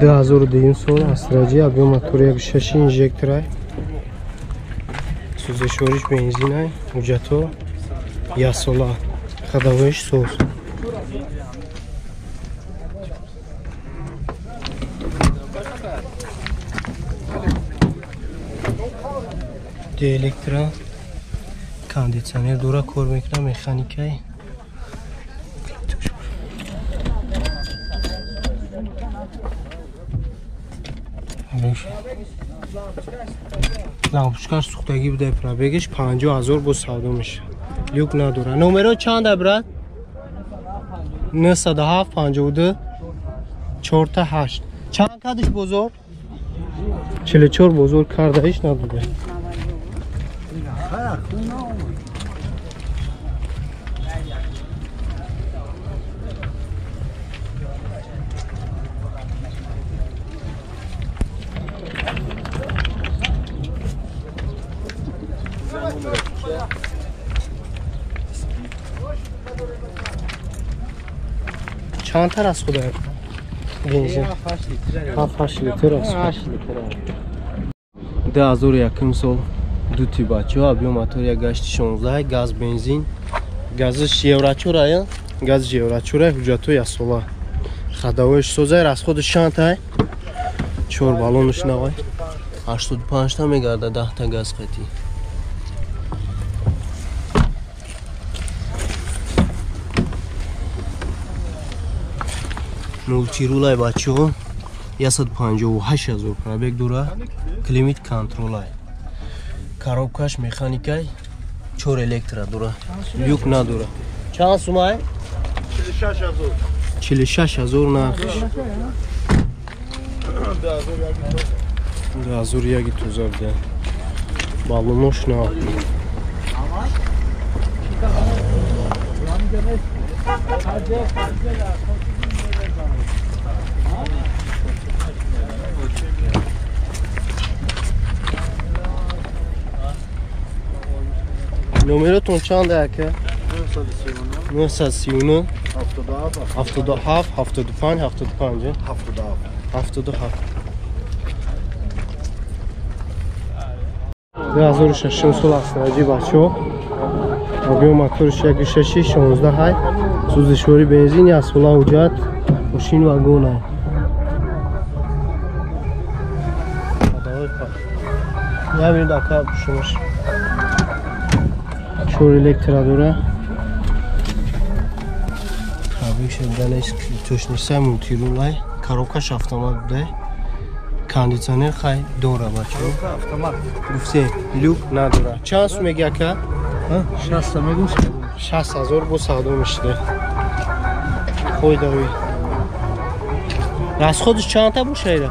2002 sol асраҷи абё мотори 1.6 инжекторай сӯзишвориш бензинай ҳуҷҷато ясола хадавоиш соз диэлектра кондитсионер дора кор мекунад механикай лампочкаш сӯхтагӣ буда пробегиш 50000 бо савдо меша люк надора номеро чанда брат 97 52 48 чанд кадиш бозор 44 бозор кардаиш надуда چند تر از خدا بنزین 7 لیتر است 2001 سال دو تی بچه ها بیو موتور یک گشت 16 گاز بنزین گازش یوراچورای گاز یوراچورای حجتو یا سولا خداوش سوزای از خودش چند تا 4 بالونش نوای 85 تا میگرده 10 تا گاز قطعی мултирулай бачаҳо 158000 пробег дора климат контролай коробкаш механикай 4 электро дора люк надора чанд сумай 46000 нархиш 2001 тузавда баллонош на نمرتون چند که 939 77 75 75 77 2006 سال асраҷи бачаҳо абё моториш 1.6 16 ҳай сӯзишвори бензин ясола ҳуҷҷат мошин вагонай явин дака шумош 4 электро дора пробег шуданаш тӯшниса мултирулай коробкаш автомат буда кондитсионер хай дора бачаҳо автомат гуфте люк надора чанд сум мегака 60 мегум 60000 бо савдо мешида хойдавӣ расходиш чанд та бошайда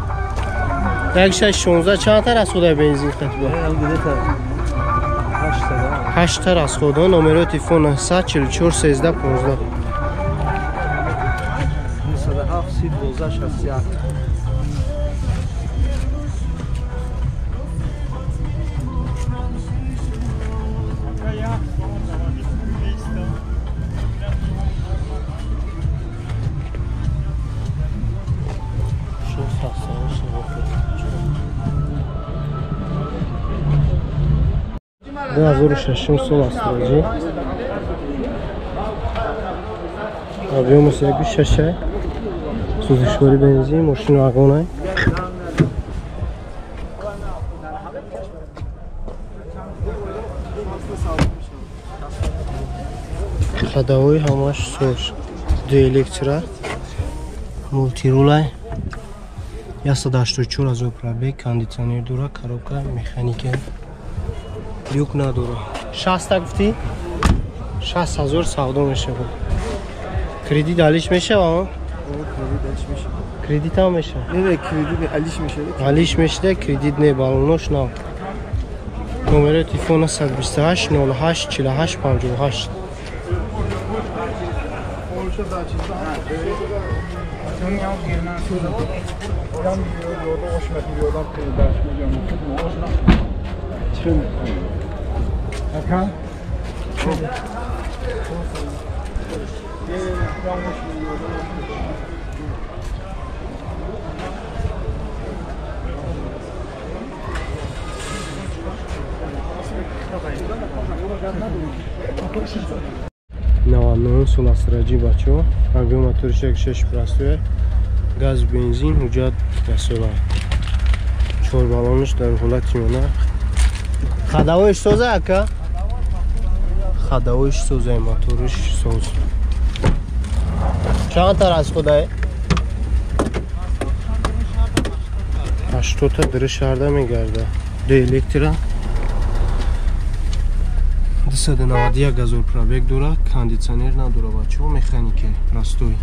1.16 чанд та расхода бензин хатба 8 та расхода номеро телефон 744 13 15 2006 сол асраҷи объёмаш 1.6 сӯзишвори бензин мошин вагонай хадавои ҳамаш сош 2 электро мултирулай 184000 пробег кондитсионер дора коробка механика люк надора 60 гуфти 60000 савдо мешавад кредит алиш мешава кредит ҳам меша не кредит алиш мешада кредит не балонош на номеро телефона 128 08 48 58 Наваннон суласраҷи бачо авиомотори 6 простое газ бензин ҳуҷҷат ясола 4 баллониш дар ҳолати мона хадавоиш соза ака хадавоиш соза моториш соз чанд тар аз худай 80 та дириш шарда мегарда ду электра 291 газор пробег дора кондитсионер надора бачо механика простой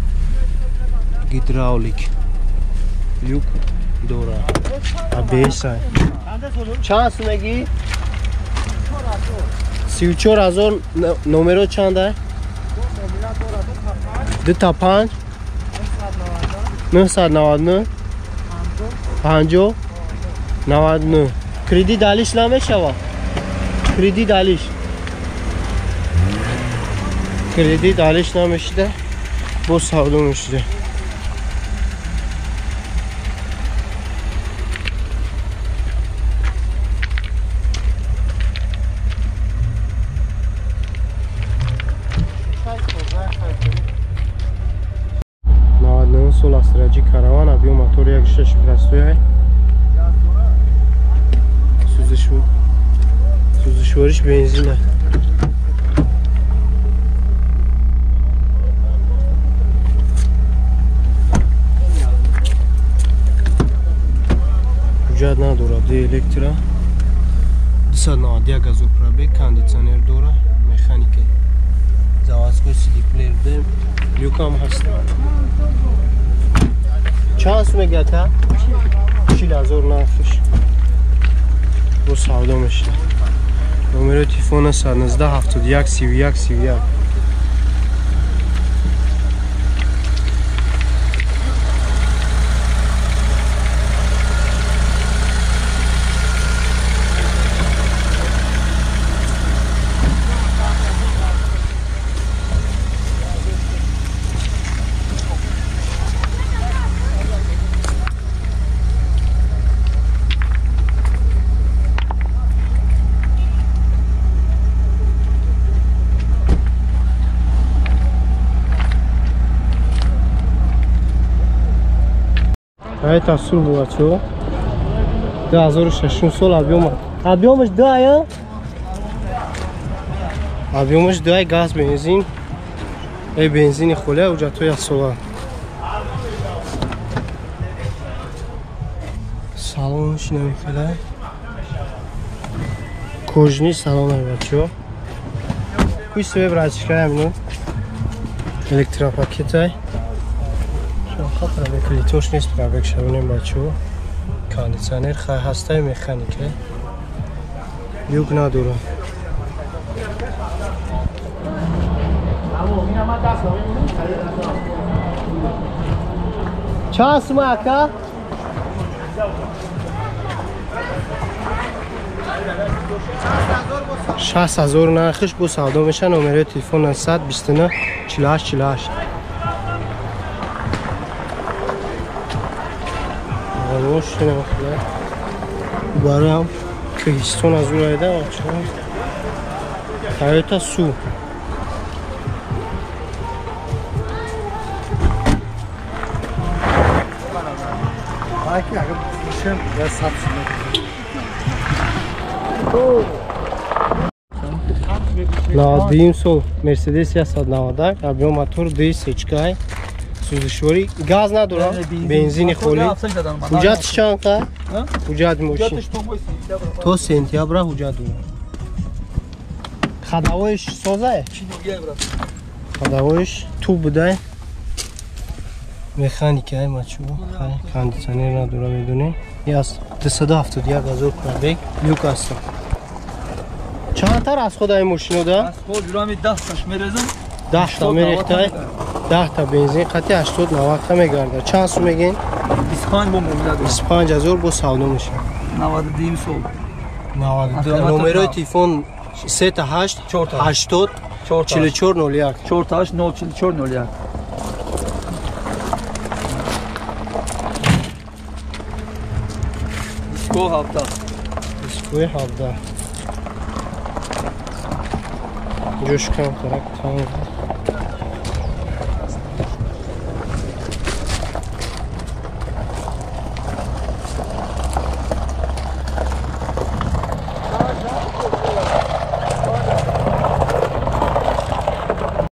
гидравлик люк дора абеса чанд сумеги 34000 номеро чанд ай 2 та 5 999 50 99 кредит далиш намешава кредит далиш кредит алиш намешида бо савдо мешида наваднон сол асраҷи караван абиё мотор 1.6 простояй сӯзишвориш бензина ҳуҷҷат надорад ди электра 291 газор пробег кондитсионер дора механика заводской сидиплерде люкам ҳаст чанд сумега та 40000 нархиш бо савдо мешуда номерои телефона 119 71 31 31 Это сул было чего? 2006 сол объема. Объемыш да я? Объемыш да газ бензин. Бензин холя уже то я сола. Салон шинами холя. Кожни салон бачо. Пусть себе братишка ну. Электропакетай. Пробег литош нест пробег шавонем бачо кондитсионер хай ҳастай механика люк надора чанд сума ака 6000 нархиш бо савдо меша номерои телефон 129 48 48 машина барам кристон аз урайда ҳаёта су наваддуюм сол мерседес 190 объем мотор дсчкай сӯзишворӣ газ надорам бензини холӣ ҳуҷҷатиш чанд ка ҳуҷҷати мошин то сентябра ҳуҷҷат дорам хадавоиш созае хадавоиш ту будай механикаи мачӯ кондитсионер надора медонем яс 271 газор пробег люк аст чандтар аз ходаи мошинода 10 та мерехтай 10 та бензин қати 80-90 та мегарда чанд сум мегин 25000 бо савдо меша 92 сол 92 номерои телефон 38 80 4401 48 04401 диско 17 جوش کم کرک تنگ